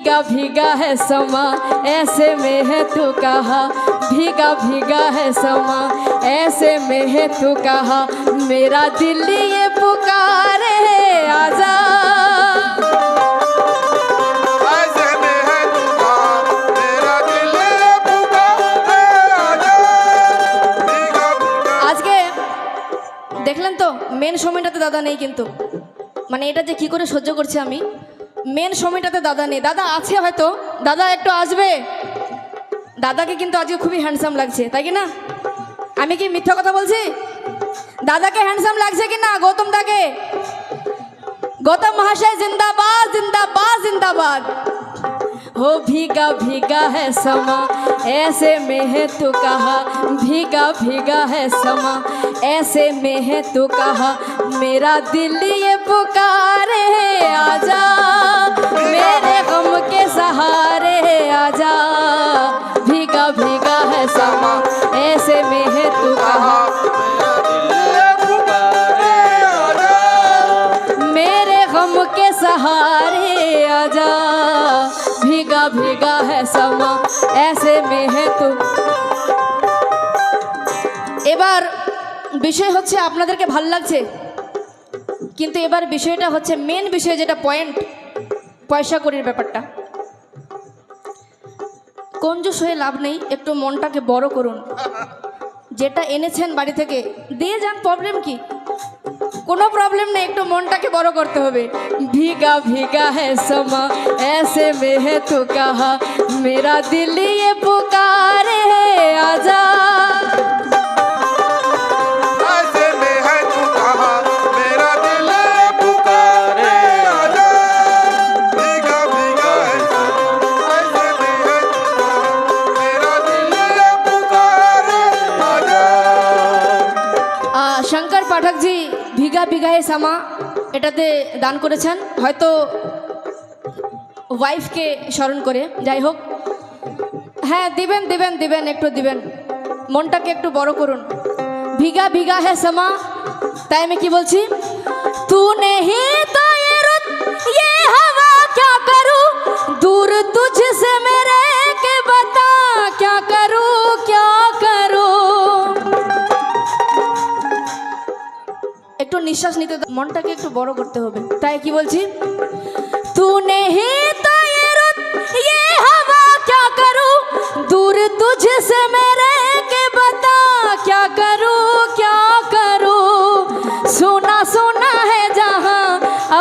भीगा भीगा है समा ऐसे में है तू कहा, भीगा भीगा है समा ऐसे में है तू कहा, मेरा दिल ये पुकारे आजा। ऐसे में है तू कहा, मेरा दिल ये पुकारे आजा। भीगा भीगा। আজকে দেখলেন তো মেন সময়টাতে দাদা নেই, কিন্তু মানে এটা যে কি করে সহ্য করছি আমি, মেন সময়টাতে দাদা নেই। দাদা আছে হয়তো, দাদা একটু আসবে। দাদাকে কিন্তু আজকে খুবই হ্যান্ডসাম লাগছে, তাই কি না? আমি কি মিথ্যা কথা বলছি? দাদাকে হ্যান্ডসাম লাগছে কি না? গৌতম দাকে, गौतम महाशय जिंदाबाद जिंदाबाद जिंदाबाद। हो भीगा भीगा है समा ऐसे में है तू कहा, भीगा भीगा है समा ऐसे में है तू कहा, मेरा दिल ये पुकारे आजा, मेरे गम के सहारे आजा। भीगा भीगा है समा ऐसे में है तू कहा, गम के सहारे आजा। भीगा भीगा है समा ऐसे में है तू। এবার বিষয় হচ্ছে আপনাদেরকে ভালো লাগছে, কিন্তু এবার বিষয়টা হচ্ছে মেন বিষয়, যেটা পয়েন্ট, পয়সা করির ব্যাপারটা। কঞ্জুস হয়ে লাভ নেই, একটু মনটাকে বড় করুন। যেটা এনেছেন বাড়ি থেকে দিয়ে যান, প্রবলেম কি? কোনো প্রবলেম নেই, একটু মনটাকে বড় করতে হবে। भीगा भीगा है समा ऐसे में है तू कहा, मेरा दिल ये पुकारे आजा। ऐसे में है तू कहा, मेरा दिल ये पुकारे आजा। भीगा भीगा है समा ऐसे में है तू कहा, मेरा दिल ये पुकारे आजा। শঙ্কর পাঠক জি ভিগা ভিগাহে সামা এটাতে দান করেছেন, হয়তো ওয়াইফকে স্মরণ করে। যাই হোক, হ্যাঁ দিবেন দিবেন দিবেন, একটু দিবেন, মনটাকে একটু বড় করুন। ভিগা ভিগা হে সামা, তাই আমি কি বলছি, তু নেহি তো ये रुत ये हवा क्या करूं, दूर तुझसे मेरे के बता क्या करूं क्या करूं। একটু নিঃশ্বাস নিতে, মনটাকে একটু বড় করতে হবে। তাই কি বলছি, तू नहीं तो ये रुत ये हवा क्या करूं, दूर तुझसे मेरे के बता क्या करूं क्या करूं। सुना सुना है जहां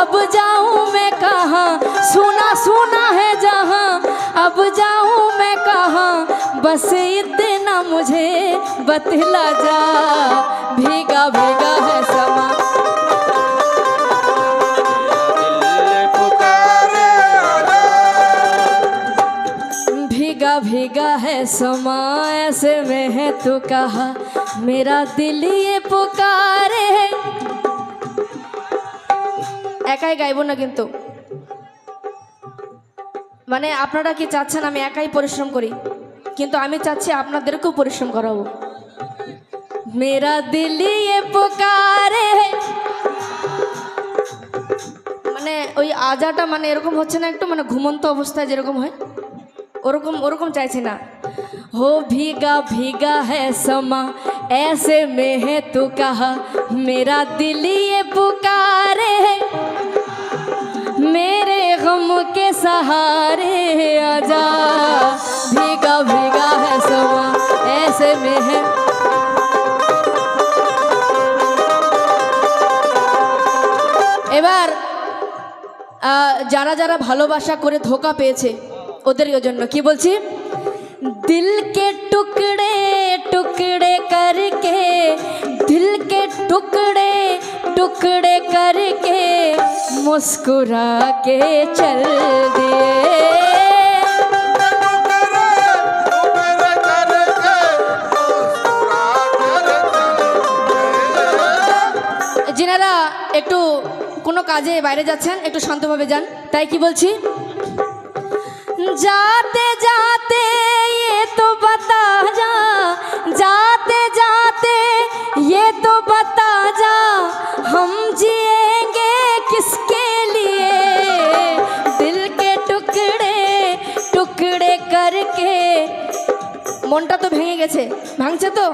अब जाऊं मैं कहां, सुना सुना है जहां अब जाऊं मैं कहां, बस इतना मुझे बतला जा। भीगा भीगा है समा भीगा है समा ऐसे में है तू कहा, मेरा दिल ये पुकारे। একাই গাইব না কিন্তু, মানে আপনারা কি চাচ্ছেন আমি একাই পরিশ্রম করি, কিন্তু আমি চাচ্ছি আপনাদেরকেও পরিশ্রম করাবো। मेरा दिल ये पुकारे, মানে ওই আজাটা মানে এরকম হচ্ছে না, একটু মানে ঘুমন্ত অবস্থায় যেরকম হয় ওরকম ওরকম চাইছি না। हो भीगा भीगा है समा ऐसे में है तू कहा, मेरा दिल ये पुकारे, मेरे गम के सहारे आजा। भीगा भीगा है समा ऐसे में है। এবার যারা যারা ভালোবাসা করে ধোকা পেয়েছে ওদের জন্য কি বলছি, दिल के टुकड़े टुकड़े करके, दिल के टुकड़े टुकड़े करके मुस्कुरा के चल दिए। जिनारा একটু কোনো কাজে বাইরে যাচ্ছেন একটু শান্তভাবে যান। তাই কি বলছি, जाते जाते ये तो बता जा, जाते जाते ये तो बता जा, हम जिएंगे किसके लिए। दिल के टुकड़े মনটা তো ভেঙে গেছে, ভাঙছে তো।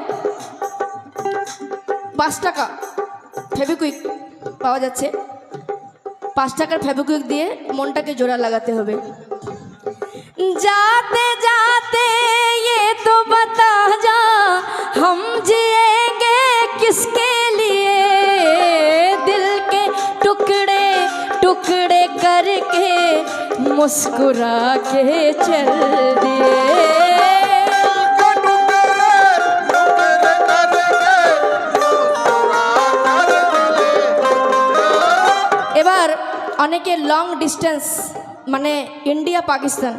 5 টাকা ফেভিকুইক পাওয়া যাচ্ছে, 5 টাকার ফেভিকুইক দিয়ে মনটাকে জোড়া লাগাতে হবে। जाते जाते ये तो बता जा हम जिएंगे किसके लिए, दिल के टुकड़े टुकड़े करके मुस्कुरा के चल दिए। এবার অনেকে লং ডিস্টেন্স মানে ইন্ডিয়া পাকিস্তান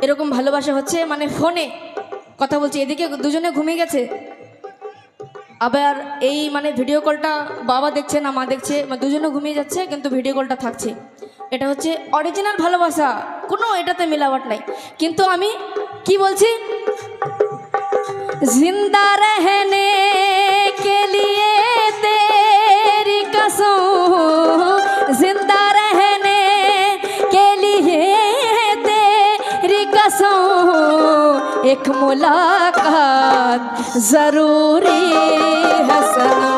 এরকম ভালোবাসা হচ্ছে, মানে ফোনে কথা বলছে, এদিকে দুজনে ঘুমিয়ে গেছে, আবার এই মানে ভিডিও কলটা বাবা দেখছে না মা দেখছে, দুজনে ঘুমিয়ে যাচ্ছে কিন্তু ভিডিও কলটা থাকছে। এটা হচ্ছে অরিজিনাল ভালোবাসা, কোনো এটাতে মিলাওয়াট নাই। কিন্তু আমি কি বলছি, জিন্দা রহনে কে লিয়ে তেরি কসম, জিন্দা রহনে কে লিয়ে तेरी कसम, एक मुलाकात जरूरी है सनम।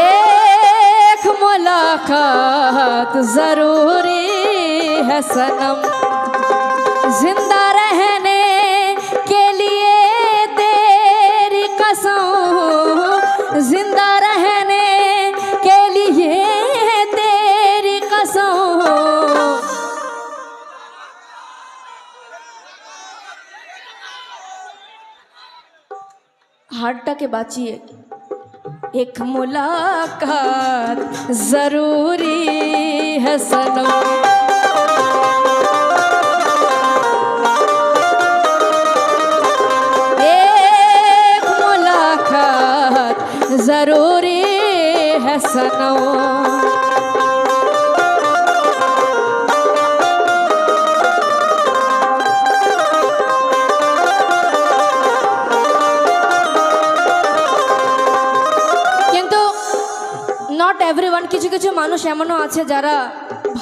एक मुलाकात जरूरी है सनम, जिंदा रहने के लिए तेरी कसम, जिंदा रहने के लिए तेरी कसम। हार्टটাকে বাঁচিয়ে एक मुलाकात जरूरी है सनम। जरूरी है सनम। কিন্তু নট এভরিওয়ান, কিছু কিছু মানুষ এমনও আছে যারা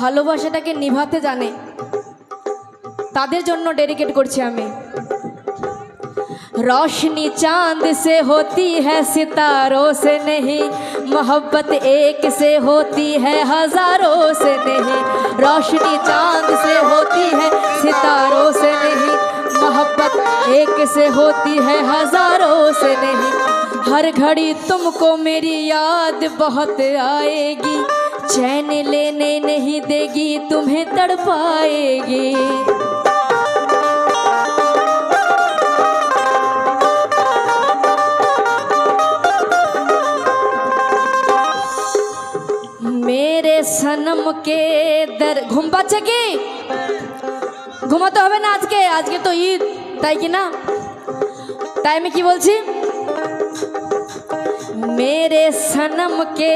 ভালোবাসাটাকে নিভাতে জানে, তাদের জন্য ডেডিকেট করছি আমি। रोशनी चांद से होती है सितारों से नहीं, मोहब्बत एक से होती है हजारों से नहीं। रोशनी चांद से होती है सितारों से नहीं, मोहब्बत एक से होती है हजारों से नहीं। हर घड़ी तुमको मेरी याद बहुत आएगी, चैन लेने नहीं देगी तुम्हें तड़पाएगी। मेरे सनम के दर घुम पाচ্ছে কি? ঘুমাতে হবে না আজকে, আজকে তো ঈদ, তাই কি না? তাই আমি কি বলছি, मेरे सनम के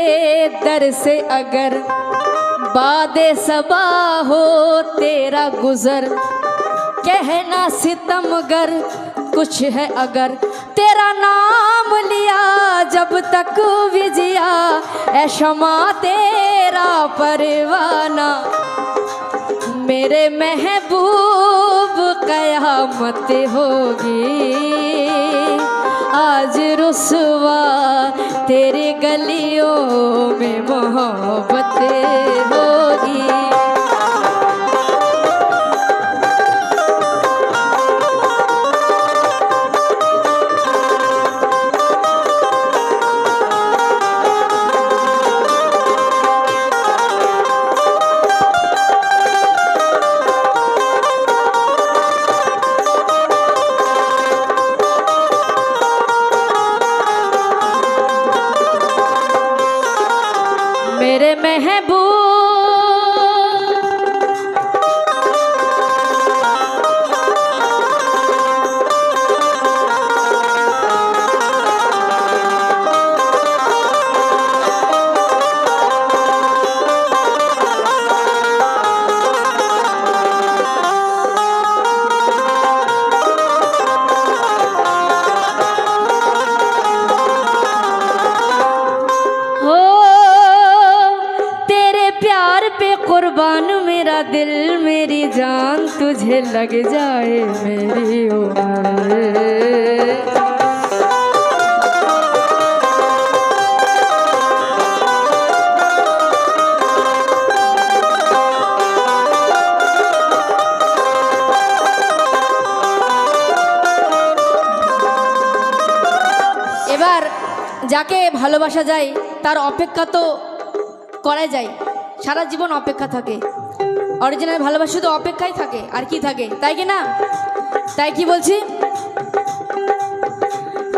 दर से अगर बादे सबा हो तेरा गुजर, कहना सितमगर कुछ है अगर, तेरा नाम लिया जब तक भी जिया, ऐ शमा तेरा परवाना। मेरे महबूब कयामत होगी, आज रुसवा तेरी गलियों में मोहब्बत होगी। मेरे महबूब लग जाए मेरी उम्र। এবার যাকে ভালোবাসা যায় তার অপেক্ষা তো করা যায়, সারা জীবন অপেক্ষা থাকে। অরিজিনাল ভালোবাসা শুধু অপেক্ষাই থাকে, আর কি থাকে, তাই কি না? তাই কি বলছি,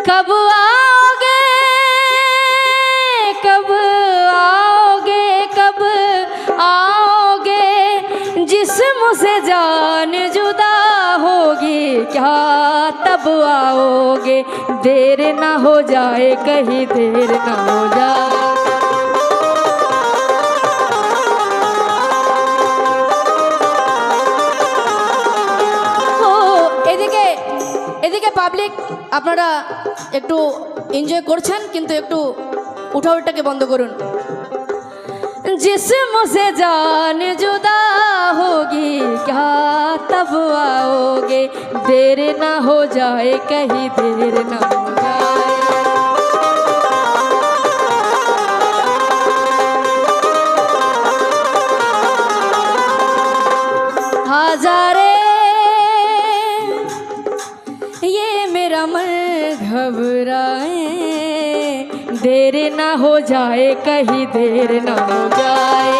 কব आओगे कब आओगे कब आओगे जिस्म से जान जुदा होगी क्या तब आओगे देर ना हो जाए कहीं देर ना हो जाए। এদিকে পাবলিক আপনারা একটু এনজয় করছেন, কিন্তু একটু উঠাউটাকে বন্ধ করুন। जिस्म से जान जुदा होगी क्या तब आओगे देर ना हो जाए कहीं देर ना हो जाए। हजारे ये मेरा मन घबराए देर ना हो जाए कहीं देर ना हो जाए।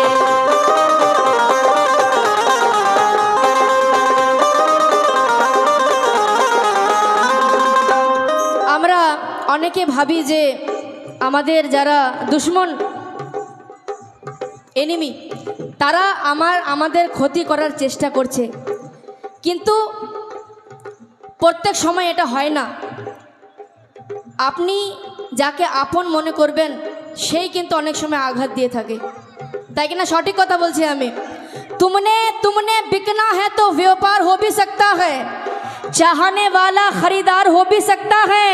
আমরা অনেকে ভাবি যে আমাদের যারা দুশ্মন এনিমি তারা আমাদের ক্ষতি করার চেষ্টা করছে, কিন্তু প্রত্যেক সময় এটা হয় না। আপনি যাকে আপন মনে করবেন সেই কিন্তু অনেক সময় আঘাত দিয়ে থাকে, তাই কিনা? সঠিক কথা বলছি আমি। तुमने बिकना है तो व्यापार हो भी सकता है, चाहने वाला खरीदार हो भी सकता है।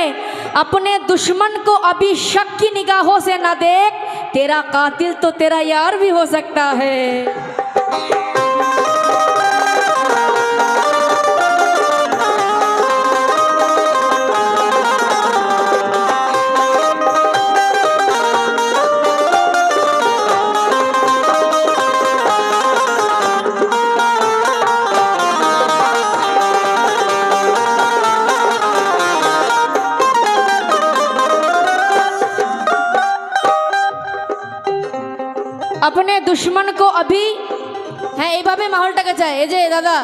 अपने दुश्मन को अभी शक की निगाहों से ना देख, तेरा कातिल तो तेरा यार भी हो सकता है। अपने दुश्मन को अभी হ্যাঁ এইভাবে মাহলটাকে চায়। এই যে দাদা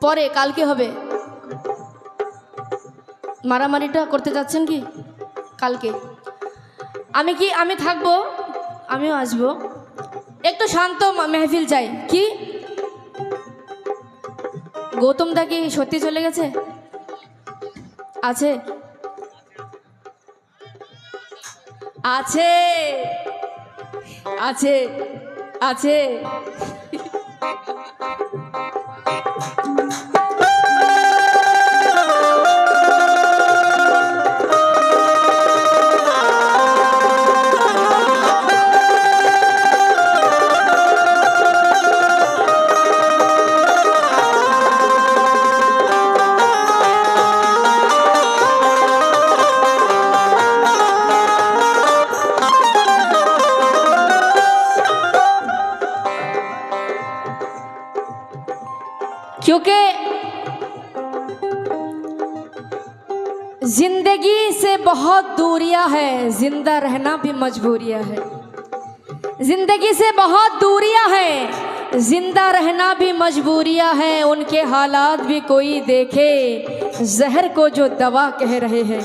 পরে কালকে হবে, মারামারিটা করতে যাচ্ছেন কি কালকে? আমি থাকবো, আমিও আসবো। একটু শান্ত মেহফিল চাই। কি গৌতম দা কি সত্যি চলে গেছে? আছে আছে আছে আছে क्योंकि जिंदगी से बहुत दूरियां है, जिंदा रहना भी मजबूरियां है। जिंदगी से बहुत दूरियां है, जिंदा रहना भी मजबूरियां है। उनके हालात भी कोई देखे, जहर को जो दवा कह रहे हैं।